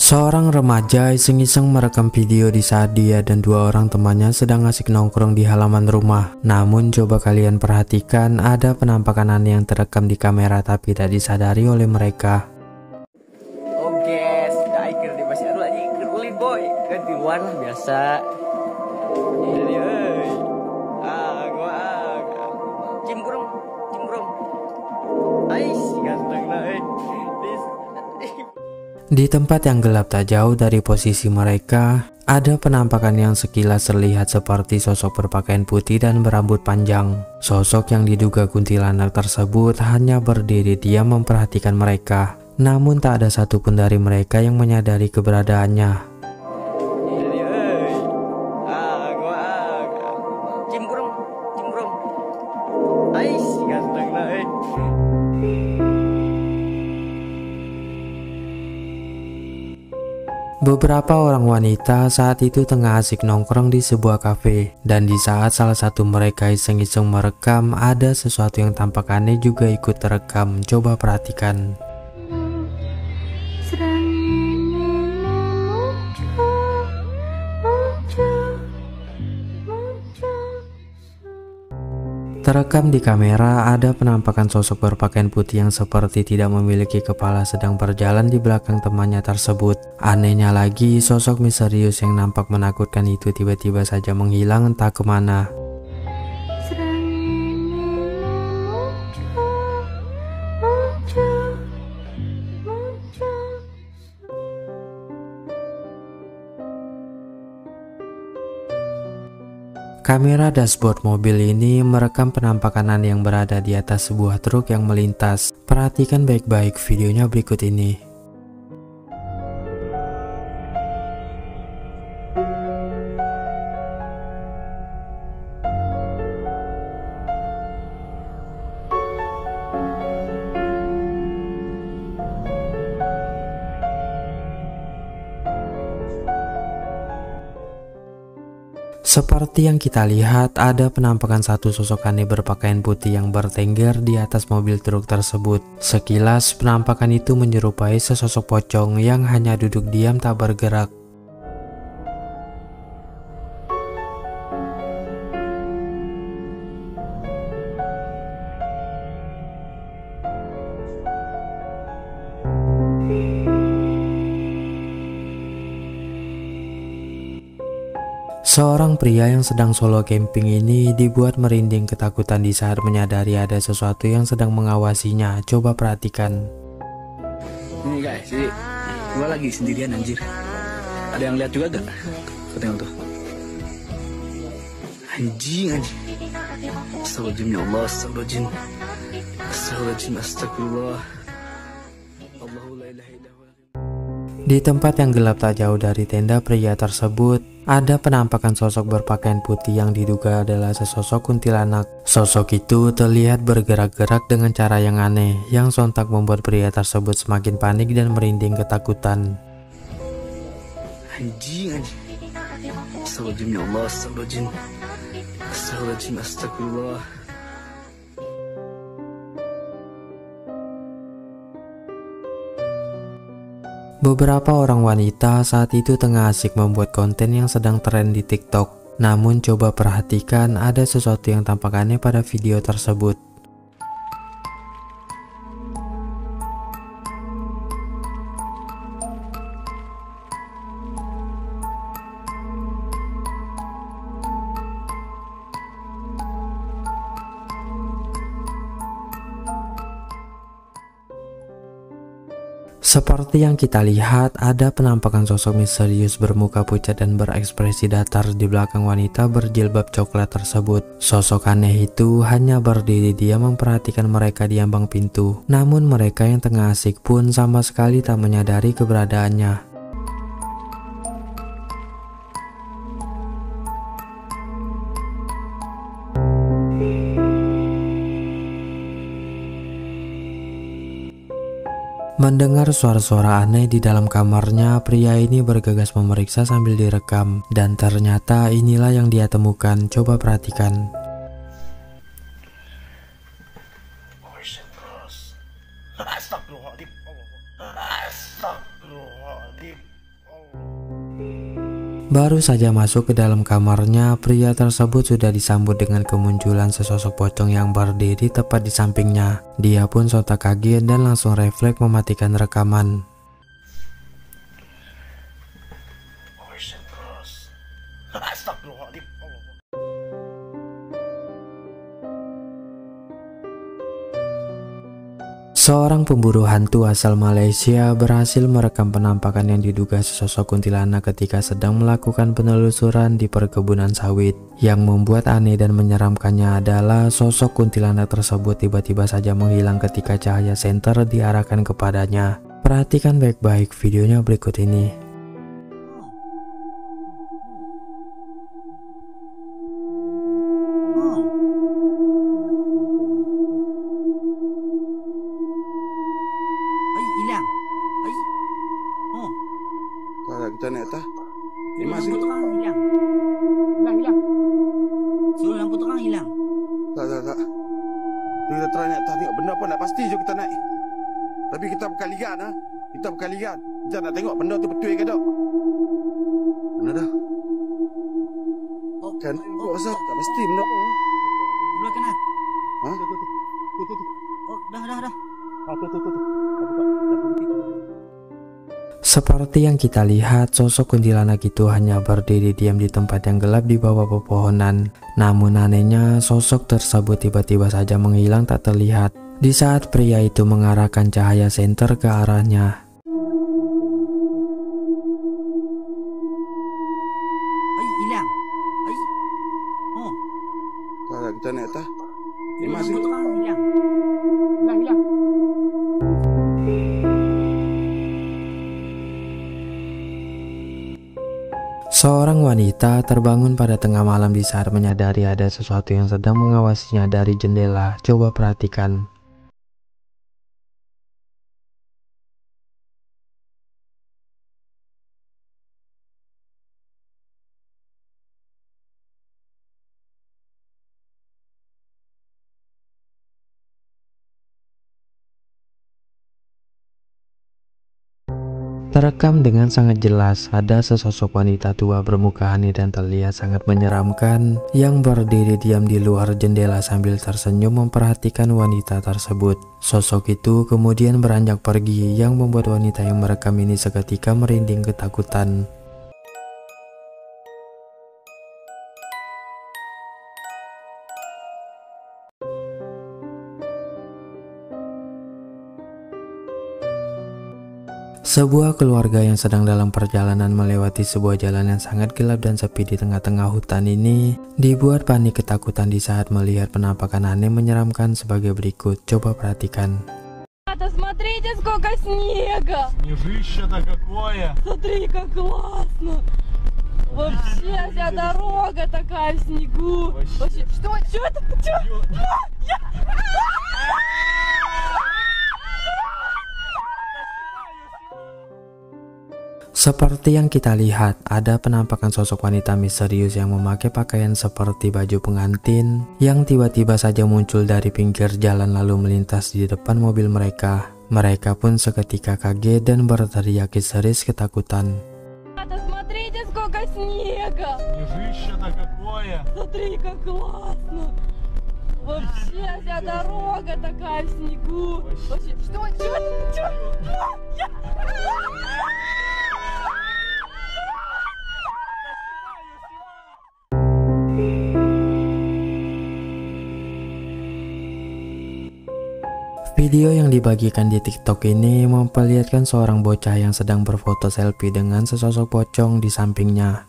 Seorang remaja iseng-iseng merekam video di saat dia dan dua orang temannya sedang asik nongkrong di halaman rumah. Namun coba kalian perhatikan, ada penampakan aneh yang terekam di kamera tapi tak disadari oleh mereka. Oke, sudah akhir di masih aduh anjing kerulin boy. Kan di luar lah biasa. Ini euy. Cimbrung. Ais ganteng euy. Di tempat yang gelap tak jauh dari posisi mereka, ada penampakan yang sekilas terlihat seperti sosok berpakaian putih dan berambut panjang. Sosok yang diduga kuntilanak tersebut hanya berdiri diam memperhatikan mereka. Namun tak ada satupun dari mereka yang menyadari keberadaannya. Ini euy. Cimbrung. Ais ganteng euy. Beberapa orang wanita saat itu tengah asik nongkrong di sebuah kafe, dan di saat salah satu mereka iseng-iseng merekam, ada sesuatu yang tampak aneh juga ikut terekam. Coba perhatikan. Terekam di kamera ada penampakan sosok berpakaian putih yang seperti tidak memiliki kepala sedang berjalan di belakang temannya tersebut. Anehnya lagi, sosok misterius yang nampak menakutkan itu tiba-tiba saja menghilang entah kemana. Kamera dashboard mobil ini merekam penampakan aneh yang berada di atas sebuah truk yang melintas. Perhatikan baik-baik videonya berikut ini. Seperti yang kita lihat, ada penampakan satu sosok aneh berpakaian putih yang bertengger di atas mobil truk tersebut. Sekilas, penampakan itu menyerupai sesosok pocong yang hanya duduk diam tak bergerak. Seorang pria yang sedang solo camping ini dibuat merinding ketakutan di saat menyadari ada sesuatu yang sedang mengawasinya. Coba perhatikan. Ini guys, jadi gue lagi sendirian anjir. Ada yang lihat juga gak? Tengok tuh. Anjing. Astagfirullahaladzim ya Allah, astagfirullah. Allahu la ilaha illallah. Di tempat yang gelap tak jauh dari tenda pria tersebut, ada penampakan sosok berpakaian putih yang diduga adalah sesosok kuntilanak. Sosok itu terlihat bergerak-gerak dengan cara yang aneh, yang sontak membuat pria tersebut semakin panik dan merinding ketakutan. Anjing. Astagfirullahaladzim ya Allah, astagfirullah. Beberapa orang wanita saat itu tengah asik membuat konten yang sedang tren di TikTok. Namun coba perhatikan, ada sesuatu yang tampak aneh pada video tersebut. Seperti yang kita lihat, ada penampakan sosok misterius bermuka pucat dan berekspresi datar di belakang wanita berjilbab coklat tersebut. Sosok aneh itu hanya berdiri diam memperhatikan mereka di ambang pintu. Namun mereka yang tengah asik pun sama sekali tak menyadari keberadaannya. Mendengar suara-suara aneh di dalam kamarnya, pria ini bergegas memeriksa sambil direkam. Dan ternyata inilah yang dia temukan. Coba perhatikan. Astagfirullahaladzim. Astagfirullahaladzim. Baru saja masuk ke dalam kamarnya, pria tersebut sudah disambut dengan kemunculan sesosok pocong yang berdiri tepat di sampingnya. Dia pun sontak kaget dan langsung refleks mematikan rekaman. Seorang pemburu hantu asal Malaysia berhasil merekam penampakan yang diduga sesosok kuntilanak ketika sedang melakukan penelusuran di perkebunan sawit. Yang membuat aneh dan menyeramkannya adalah sosok kuntilanak tersebut tiba-tiba saja menghilang ketika cahaya senter diarahkan kepadanya. Perhatikan baik-baik videonya berikut ini. Kita naik atas. Lampu terang hilang. Hilang. Suruh lampu terang hilang. Tak. Kita try naik atas tengok benda apa nak pasti je kita naik. Tapi kita bukan ligan ha. Kita bukan ligan. Jangan nak tengok benda tu betul ke tak. Mana dah? Kan kau rasa tak pasti benda apa. Belah kanan. Ha? Oh, dah. Seperti yang kita lihat, sosok kuntilanak itu hanya berdiri diam di tempat yang gelap di bawah pepohonan. Namun anehnya, sosok tersebut tiba-tiba saja menghilang tak terlihat di saat pria itu mengarahkan cahaya senter ke arahnya. Hilang. Oh. Kalau kita naik atas. Lampu terang hilang. Hilang. Seorang wanita terbangun pada tengah malam di saat menyadari ada sesuatu yang sedang mengawasinya dari jendela. Coba perhatikan. Terekam dengan sangat jelas, ada sesosok wanita tua bermuka aneh dan terlihat sangat menyeramkan yang berdiri diam di luar jendela sambil tersenyum memperhatikan wanita tersebut. Sosok itu kemudian beranjak pergi yang membuat wanita yang merekam ini seketika merinding ketakutan. Sebuah keluarga yang sedang dalam perjalanan melewati sebuah jalan yang sangat gelap dan sepi di tengah-tengah hutan ini dibuat panik ketakutan di saat melihat penampakan aneh menyeramkan sebagai berikut. Coba perhatikan. Смотрите, сколько снега! Снежище-то какое! Смотри, как классно! Вообще вся дорога такая в снегу. Вообще, что это? Seperti yang kita lihat, ada penampakan sosok wanita misterius yang memakai pakaian seperti baju pengantin yang tiba-tiba saja muncul dari pinggir jalan lalu melintas di depan mobil mereka. Mereka pun seketika kaget dan berteriak histeris ketakutan. Смотрите, сколько снега! Снежище-то какое! Смотри, как классно! Вообще вся дорога такая в снегу. Вообще, что это? Video yang dibagikan di TikTok ini memperlihatkan seorang bocah yang sedang berfoto selfie dengan sesosok pocong di sampingnya.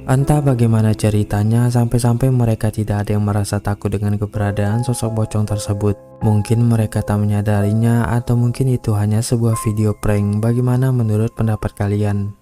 Entah bagaimana ceritanya sampai-sampai mereka tidak ada yang merasa takut dengan keberadaan sosok pocong tersebut. Mungkin mereka tak menyadarinya atau mungkin itu hanya sebuah video prank. Bagaimana menurut pendapat kalian?